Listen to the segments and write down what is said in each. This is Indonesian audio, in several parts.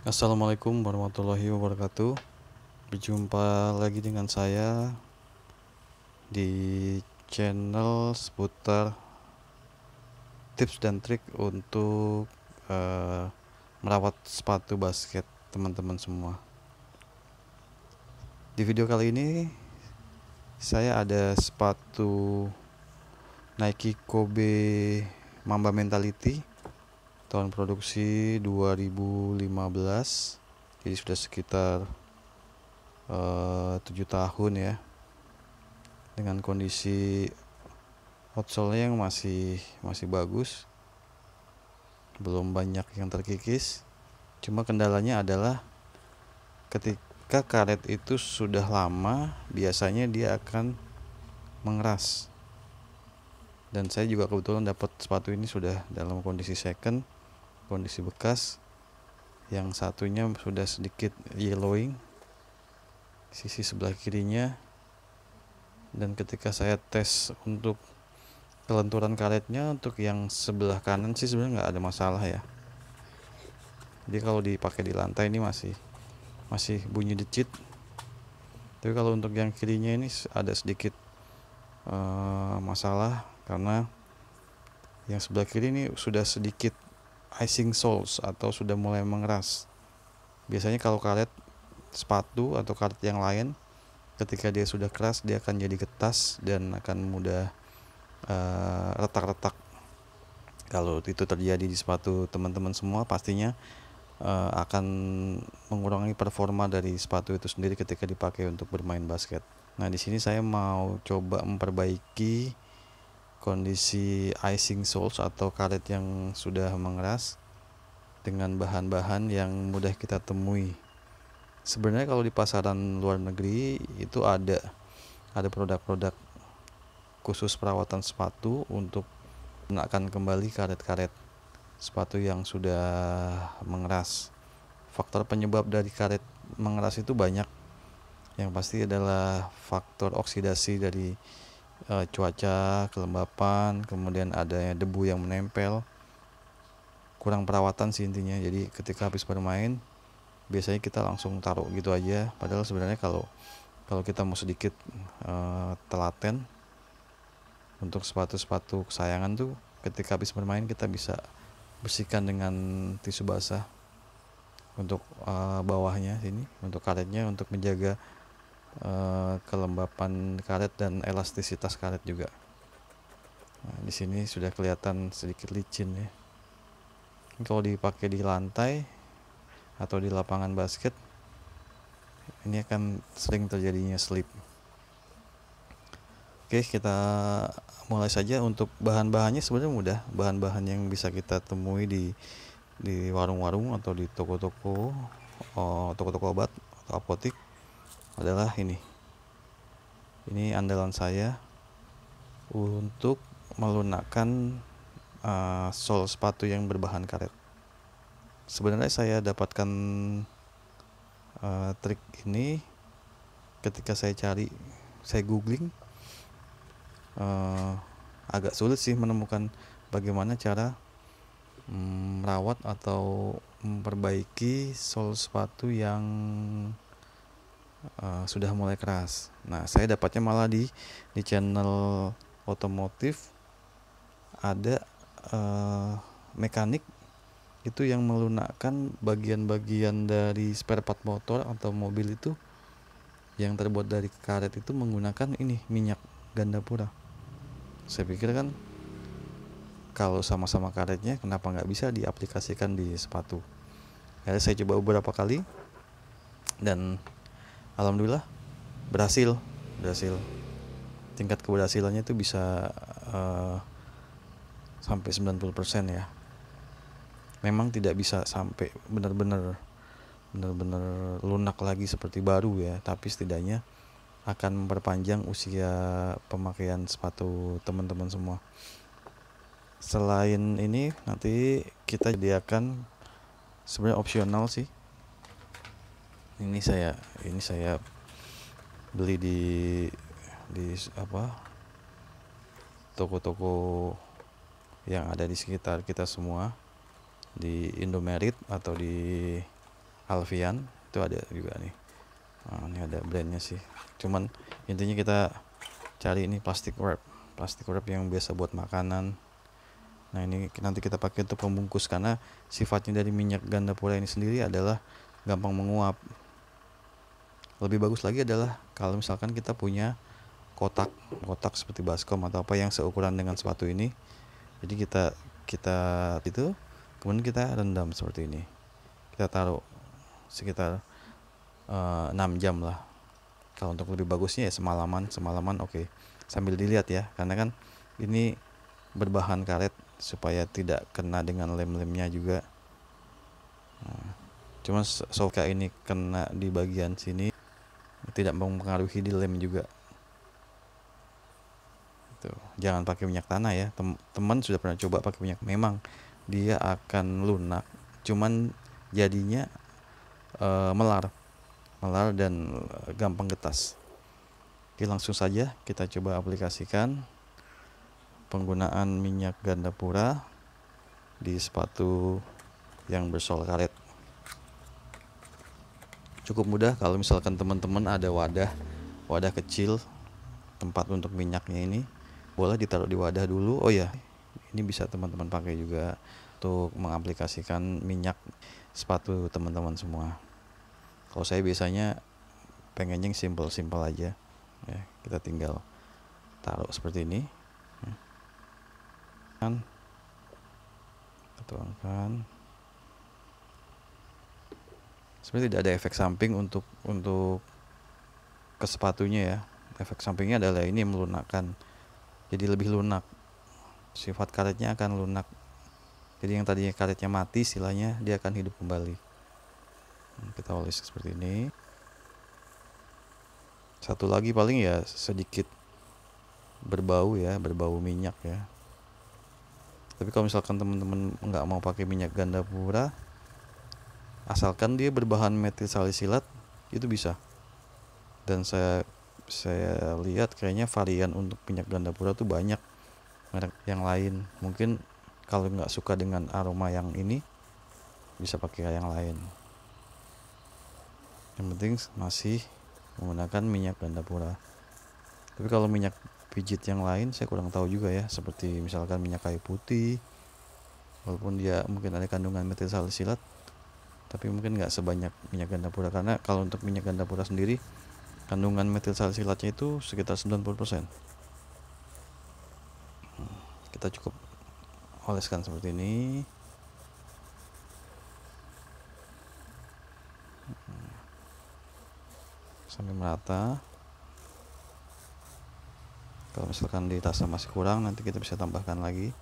Assalamualaikum warahmatullahi wabarakatuh. Berjumpa lagi dengan saya di channel seputar tips dan trik untuk merawat sepatu basket teman-teman semua. Di video kali ini saya ada sepatu Nike Kobe Mamba Mentality tahun produksi 2015, jadi sudah sekitar 7 tahun ya, dengan kondisi outsole-nya yang masih bagus, belum banyak yang terkikis. Cuma kendalanya adalah ketika karet itu sudah lama, biasanya dia akan mengeras. Dan saya juga kebetulan dapat sepatu ini sudah dalam kondisi second, kondisi bekas. Yang satunya sudah sedikit yellowing sisi sebelah kirinya, dan ketika saya tes untuk kelenturan karetnya, untuk yang sebelah kanan sih sebenarnya nggak ada masalah ya. Jadi kalau dipakai di lantai ini masih bunyi decit. Tapi kalau untuk yang kirinya ini ada sedikit masalah, karena yang sebelah kiri ini sudah sedikit icing soles atau sudah mulai mengeras. Biasanya kalau karet sepatu atau karet yang lain, ketika dia sudah keras dia akan jadi getas dan akan mudah retak-retak. Kalau itu terjadi di sepatu teman-teman semua, pastinya akan mengurangi performa dari sepatu itu sendiri ketika dipakai untuk bermain basket. Nah, di sini saya mau coba memperbaiki kondisi icing soles atau karet yang sudah mengeras dengan bahan-bahan yang mudah kita temui. Sebenarnya kalau di pasaran luar negeri itu ada produk-produk khusus perawatan sepatu untuk menakkan kembali karet-karet sepatu yang sudah mengeras. Faktor penyebab dari karet mengeras itu banyak. Yang pasti adalah faktor oksidasi dari cuaca, kelembapan, kemudian adanya debu yang menempel, kurang perawatan sih intinya. Jadi ketika habis bermain biasanya kita langsung taruh gitu aja, padahal sebenarnya kalau kita mau sedikit telaten untuk sepatu-sepatu kesayangan tuh, ketika habis bermain kita bisa bersihkan dengan tisu basah untuk bawahnya sini, untuk karetnya, untuk menjaga kelembapan karet dan elastisitas karet juga. Nah, di sini sudah kelihatan sedikit licin ya. Kalau dipakai di lantai atau di lapangan basket, ini akan sering terjadinya slip. Oke, kita mulai saja. Untuk bahan-bahannya sebenarnya mudah. Bahan-bahan yang bisa kita temui di warung-warung atau di toko-toko obat atau apotik adalah ini andalan saya untuk melunakkan sol sepatu yang berbahan karet. Sebenarnya saya dapatkan trik ini ketika saya googling. Agak sulit sih menemukan bagaimana cara merawat atau memperbaiki sol sepatu yang sudah mulai keras. Nah, saya dapatnya malah di channel otomotif. Ada mekanik itu yang melunakkan bagian-bagian dari spare part motor atau mobil itu yang terbuat dari karet itu menggunakan ini minyak gandapura. Saya pikir kan kalau sama-sama karetnya, kenapa nggak bisa diaplikasikan di sepatu. Akhirnya saya coba beberapa kali dan alhamdulillah berhasil. Tingkat keberhasilannya itu bisa sampai 90% ya. Memang tidak bisa sampai benar-benar lunak lagi seperti baru ya, tapi setidaknya akan memperpanjang usia pemakaian sepatu teman-teman semua. Selain ini, nanti kita sediakan, sebenarnya opsional sih. Ini saya beli di toko-toko yang ada di sekitar kita semua, di Indomaret atau di Alfian itu ada juga nih. Nah, ini ada brandnya sih, cuman intinya kita cari ini plastic wrap yang biasa buat makanan. Nah ini nanti kita pakai untuk pembungkus, karena sifatnya dari minyak gandapura ini sendiri adalah gampang menguap. Lebih bagus lagi adalah kalau misalkan kita punya kotak seperti baskom atau apa yang seukuran dengan sepatu ini. Jadi kita kita itu kemudian kita rendam seperti ini, kita taruh sekitar 6 jam lah. Kalau untuk lebih bagusnya ya semalaman oke. Sambil dilihat ya, karena kan ini berbahan karet supaya tidak kena dengan lem-lemnya juga. Nah, cuma soka ini kena di bagian sini, tidak mempengaruhi di lem juga. Tuh, jangan pakai minyak tanah ya. Teman sudah pernah coba pakai minyak, memang dia akan lunak, cuman jadinya melar dan gampang getas. Oke, langsung saja kita coba aplikasikan penggunaan minyak gandapura di sepatu yang bersol karet. Cukup mudah. Kalau misalkan teman-teman ada wadah kecil tempat untuk minyaknya ini, boleh ditaruh di wadah dulu. Oh ya, ini bisa teman-teman pakai juga untuk mengaplikasikan minyak sepatu teman-teman semua. Kalau saya biasanya pengennya yang simple aja ya, kita tinggal taruh seperti ini kan, kita tuangkan. Sebenarnya tidak ada efek samping untuk ke sepatunya ya. Efek sampingnya adalah ini melunakkan, jadi lebih lunak, sifat karetnya akan lunak. Jadi yang tadinya karetnya mati, istilahnya dia akan hidup kembali. Kita oles seperti ini. Satu lagi paling ya sedikit berbau minyak ya. Tapi kalau misalkan teman-teman nggak mau pakai minyak gandapura, asalkan dia berbahan metil salisilat, itu bisa. Dan saya lihat kayaknya varian untuk minyak gandapura tuh banyak merek yang lain. Mungkin kalau nggak suka dengan aroma yang ini, bisa pakai yang lain. Yang penting masih menggunakan minyak gandapura. Tapi kalau minyak pijit yang lain saya kurang tahu juga ya, seperti misalkan minyak kayu putih, walaupun dia mungkin ada kandungan metil salisilat, tapi mungkin nggak sebanyak minyak gandapura. Karena kalau untuk minyak gandapura sendiri, kandungan metil salisilatnya itu sekitar 90%. Kita cukup oleskan seperti ini. Sampai merata. Kalau misalkan dirasa masih kurang, nanti kita bisa tambahkan lagi.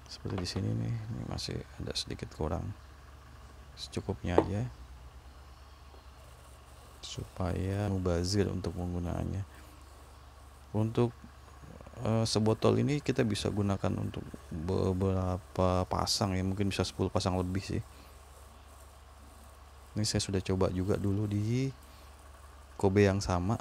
Seperti di sini nih, ini masih ada sedikit kurang. Secukupnya aja, supaya mubazir untuk penggunaannya. Untuk sebotol ini kita bisa gunakan untuk beberapa pasang ya, mungkin bisa 10 pasang lebih sih. Ini saya sudah coba juga dulu di Kobe yang sama.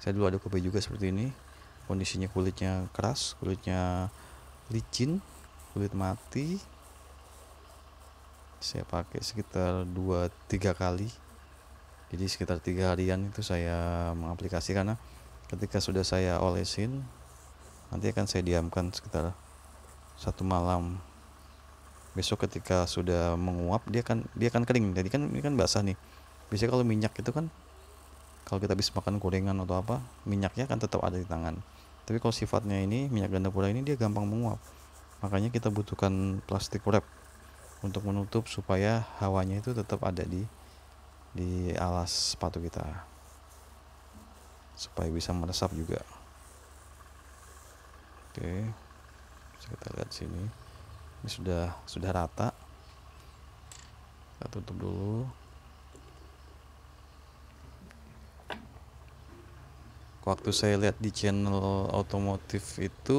Saya dulu ada Kobe juga seperti ini, kondisinya kulitnya keras, kulitnya licin, kulit mati. Saya pakai sekitar 2-3 kali, jadi sekitar 3 harian itu saya mengaplikasi. Karena ketika sudah saya olesin, nanti akan saya diamkan sekitar 1 malam. Besok ketika sudah menguap, dia akan kering. Jadi kan ini kan basah nih. Biasanya kalau minyak itu kan, kalau kita habis makan gorengan atau apa, minyaknya kan tetap ada di tangan. Tapi kalau sifatnya ini minyak gandapura ini, dia gampang menguap. Makanya kita butuhkan plastik wrap untuk menutup supaya hawanya itu tetap ada di alas sepatu kita, supaya bisa meresap juga. Oke, kita lihat sini, ini sudah rata. Kita tutup dulu. Waktu saya lihat di channel otomotif itu,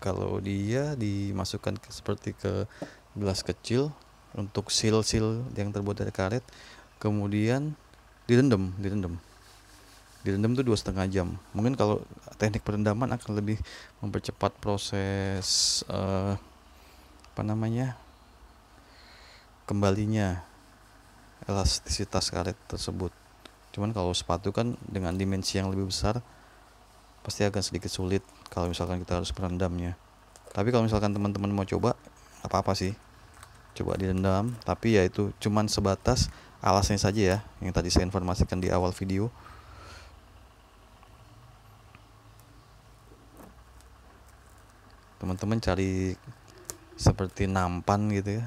kalau dia dimasukkan seperti ke gelas kecil untuk seal yang terbuat dari karet, kemudian direndam tuh 2,5 jam. Mungkin kalau teknik perendaman akan lebih mempercepat proses kembalinya. elastisitas karet tersebut. Cuman kalau sepatu kan dengan dimensi yang lebih besar pasti akan sedikit sulit kalau misalkan kita harus merendamnya. Tapi kalau misalkan teman-teman mau coba, apa-apa sih, coba direndam. Tapi ya itu cuman sebatas alasnya saja ya, yang tadi saya informasikan di awal video. Teman-teman cari seperti nampan gitu ya.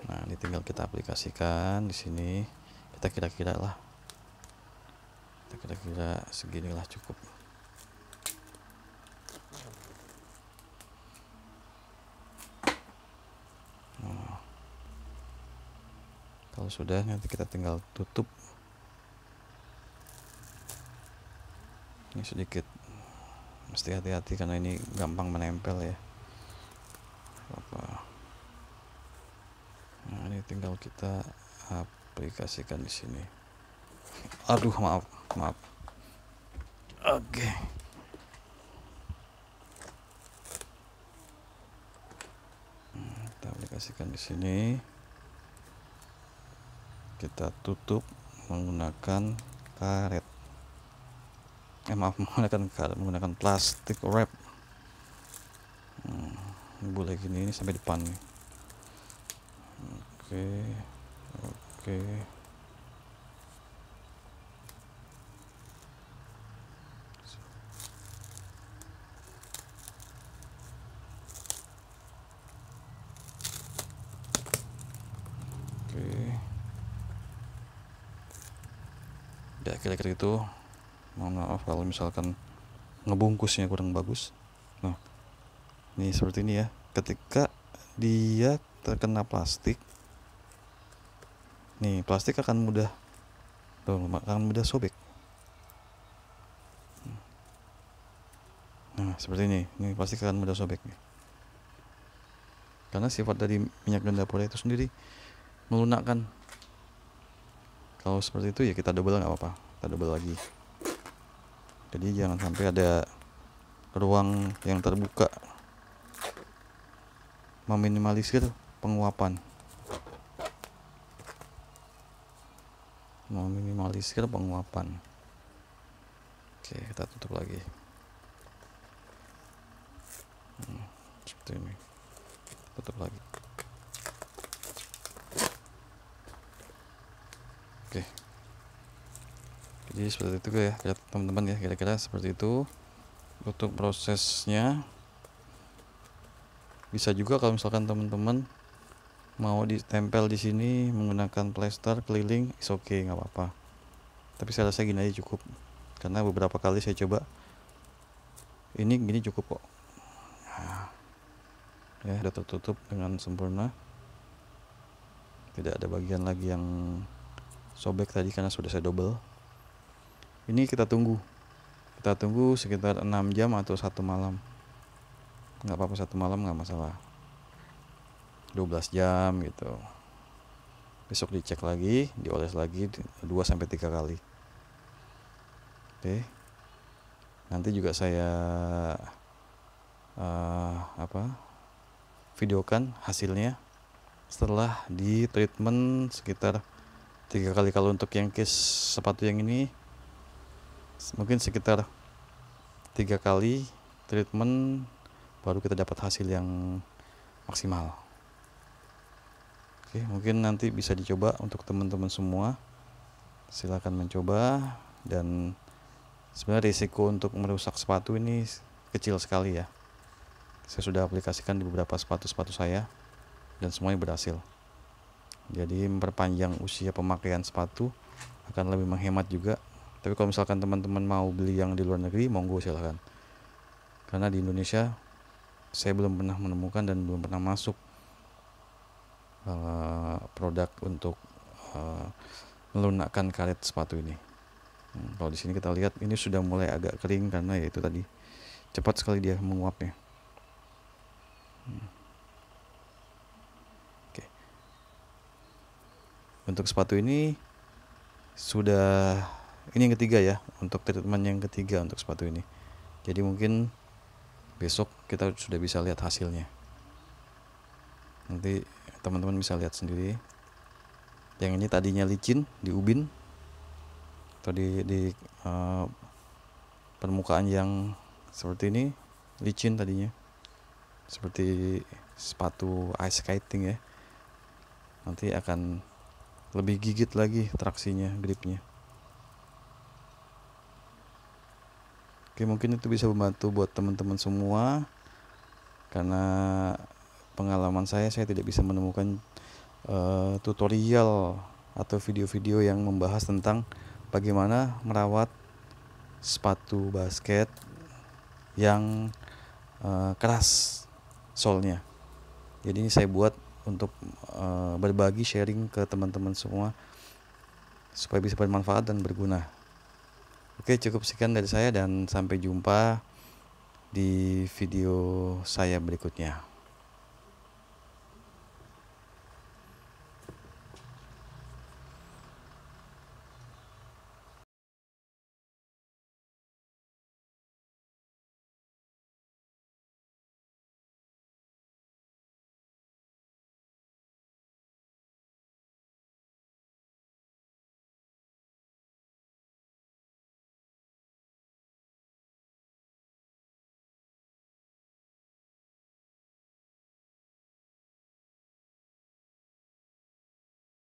Nah, ini tinggal kita aplikasikan di sini. Kita kira-kira seginilah cukup. Nah, kalau sudah, nanti kita tinggal tutup. Ini sedikit mesti hati-hati karena ini gampang menempel ya. Nah, ini tinggal kita aplikasikan di sini. Aduh, maaf. Oke. Kita aplikasikan di sini. Kita tutup menggunakan karet. Menggunakan plastik wrap. Boleh gini, ini sampai depan nih. Oke. Ya kira-kira itu. Mohon maaf kalau misalkan ngebungkusnya kurang bagus. Nah, ini seperti ini ya. Ketika dia terkena plastik, nih plastik akan mudah sobek. Nah, seperti ini. Ini plastik akan mudah sobek nih. Karena sifat dari minyak dapur itu sendiri melunakkan. Kalau seperti itu ya kita double, nggak apa-apa, kita double lagi. Jadi jangan sampai ada ruang yang terbuka, meminimalisir penguapan. Oke, kita tutup lagi. Seperti ini. Tutup lagi. Oke. Jadi seperti itu ya, teman-teman ya, kira-kira seperti itu untuk prosesnya. Bisa juga kalau misalkan teman-teman mau ditempel di sini menggunakan plester keliling, is okay, nggak apa-apa. Tapi saya rasa gini aja cukup, karena beberapa kali saya coba, ini gini cukup kok. Nah, ya udah tertutup dengan sempurna, tidak ada bagian lagi yang sobek tadi karena sudah saya double. Ini kita tunggu sekitar 6 jam atau 1 malam. Nggak apa-apa, 1 malam nggak masalah, 12 jam gitu. Besok dicek lagi, dioles lagi 2-3 kali. Oke. Nanti juga saya videokan hasilnya setelah di treatment sekitar 3 kali. Kalau untuk yang case sepatu yang ini mungkin sekitar 3 kali treatment baru kita dapat hasil yang maksimal. Oke, mungkin nanti bisa dicoba untuk teman-teman semua. Silakan mencoba, dan sebenarnya risiko untuk merusak sepatu ini kecil sekali ya. Saya sudah aplikasikan di beberapa sepatu-sepatu saya dan semuanya berhasil. Jadi memperpanjang usia pemakaian sepatu, akan lebih menghemat juga. Tapi kalau misalkan teman-teman mau beli yang di luar negeri, monggo silahkan. Karena di Indonesia saya belum pernah menemukan dan belum pernah masuk produk untuk melunakkan karet sepatu ini. Kalau di sini kita lihat ini sudah mulai agak kering karena ya itu tadi cepat sekali dia menguapnya. Oke. Untuk sepatu ini ini yang ketiga ya, untuk treatment yang ketiga untuk sepatu ini. Jadi mungkin besok kita sudah bisa lihat hasilnya. Nanti teman-teman bisa lihat sendiri. Yang ini tadinya licin di ubin atau di permukaan yang seperti ini, licin tadinya, seperti sepatu ice skating ya. Nanti akan lebih gigit lagi traksinya, gripnya. Oke, mungkin itu bisa membantu buat teman-teman semua, karena pengalaman saya tidak bisa menemukan tutorial atau video-video yang membahas tentang bagaimana merawat sepatu basket yang keras solnya. Jadi ini saya buat untuk berbagi, sharing ke teman-teman semua supaya bisa bermanfaat dan berguna. Oke, cukup sekian dari saya dan sampai jumpa di video saya berikutnya.